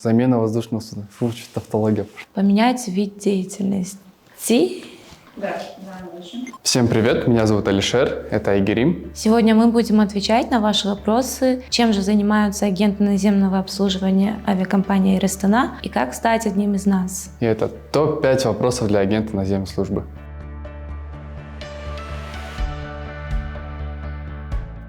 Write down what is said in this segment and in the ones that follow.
Замена воздушного судна. Фу, что тавтология. Поменять вид деятельности. Да, лучше. Всем привет, меня зовут Алишер, это Айгерим. Сегодня мы будем отвечать на ваши вопросы, чем же занимаются агенты наземного обслуживания авиакомпании Air Astana и как стать одним из нас. И это топ-5 вопросов для агента наземной службы.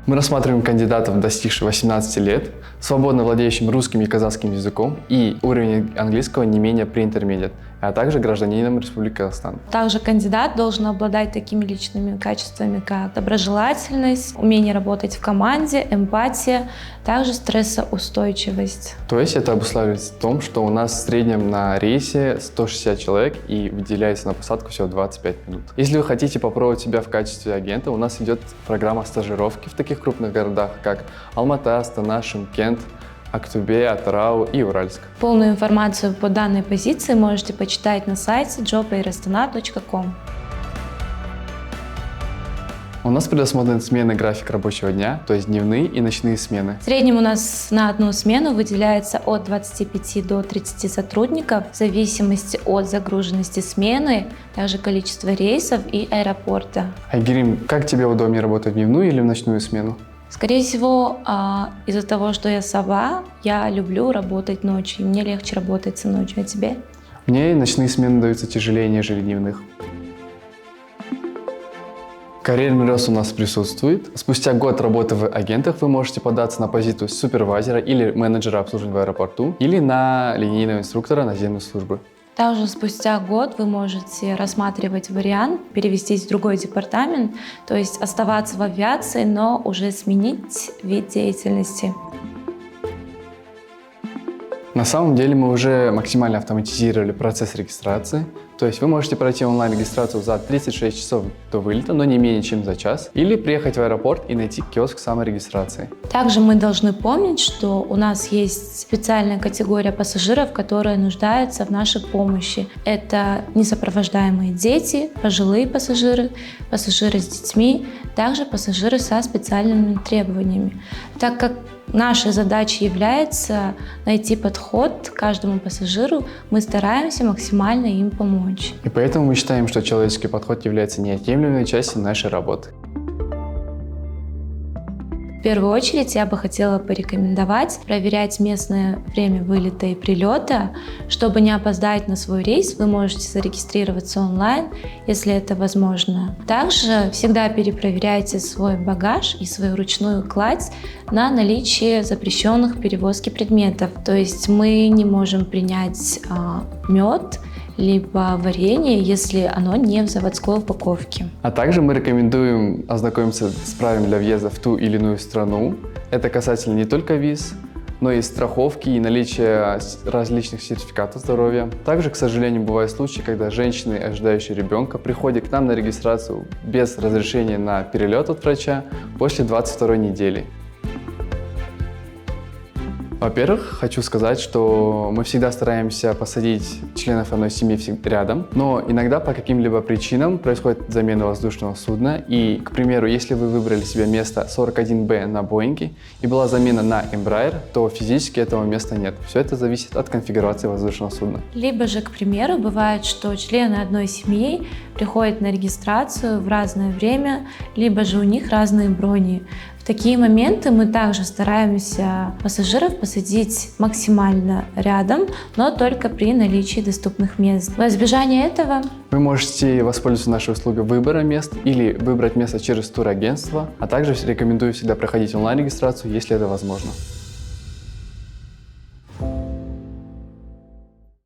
Мы рассматриваем кандидатов, достигших 18 лет, свободно владеющим русским и казахским языком и уровень английского не менее pre-intermediate, а также гражданином Республики Казахстан. Также кандидат должен обладать такими личными качествами, как доброжелательность, умение работать в команде, эмпатия, также стрессоустойчивость. То есть это обуславливается в том, что у нас в среднем на рейсе 160 человек и выделяется на посадку всего 25 минут. Если вы хотите попробовать себя в качестве агента, у нас идет программа стажировки в таких крупных городах, как Алматы, Астана, Шымкент, Актубе, Атырау и Уральск. Полную информацию по данной позиции можете почитать на сайте jobairastana.com. У нас предусмотрен сменный график рабочего дня, то есть дневные и ночные смены. В среднем у нас на одну смену выделяется от 25 до 30 сотрудников в зависимости от загруженности смены, также количества рейсов и аэропорта. Айгерим, как тебе удобнее работать в дневную или в ночную смену? Скорее всего, из-за того, что я сова, я люблю работать ночью, и мне легче работать ночью. А тебе? Мне ночные смены даются тяжелее, нежели дневных. Карьерный рост у нас присутствует. Спустя год работы в агентах вы можете податься на позицию супервайзера или менеджера обслуживания в аэропорту или на линейного инструктора наземной службы. Также спустя год вы можете рассматривать вариант перевестись в другой департамент, то есть оставаться в авиации, но уже сменить вид деятельности. На самом деле мы уже максимально автоматизировали процесс регистрации. То есть вы можете пройти онлайн-регистрацию за 36 часов до вылета, но не менее чем за час, или приехать в аэропорт и найти киоск саморегистрации. Также мы должны помнить, что у нас есть специальная категория пассажиров, которые нуждаются в нашей помощи. Это несопровождаемые дети, пожилые пассажиры, пассажиры с детьми, также пассажиры со специальными требованиями. Так как нашей задачей является найти подход к каждому пассажиру, мы стараемся максимально им помочь. И поэтому мы считаем, что человеческий подход является неотъемлемой частью нашей работы. В первую очередь я бы хотела порекомендовать проверять местное время вылета и прилета. Чтобы не опоздать на свой рейс, вы можете зарегистрироваться онлайн, если это возможно. Также всегда перепроверяйте свой багаж и свою ручную кладь на наличие запрещенных в перевозке предметов. То есть мы не можем принять мед, либо варенье, если оно не в заводской упаковке. А также мы рекомендуем ознакомиться с правилами для въезда в ту или иную страну. Это касательно не только виз, но и страховки и наличия различных сертификатов здоровья. Также, к сожалению, бывают случаи, когда женщины, ожидающие ребенка, приходят к нам на регистрацию без разрешения на перелет от врача после 22-й недели. Во-первых, хочу сказать, что мы всегда стараемся посадить членов одной семьи рядом, но иногда по каким-либо причинам происходит замена воздушного судна, и, к примеру, если вы выбрали себе место 41Б на Боинге и была замена на Embraer, то физически этого места нет. Все это зависит от конфигурации воздушного судна. Либо же, к примеру, бывает, что члены одной семьи приходят на регистрацию в разное время, либо же у них разные брони. В такие моменты мы также стараемся пассажиров посадить максимально рядом, но только при наличии доступных мест. Во избежание этого вы можете воспользоваться нашей услугой выбора мест или выбрать место через турагентство, а также рекомендую всегда проходить онлайн-регистрацию, если это возможно.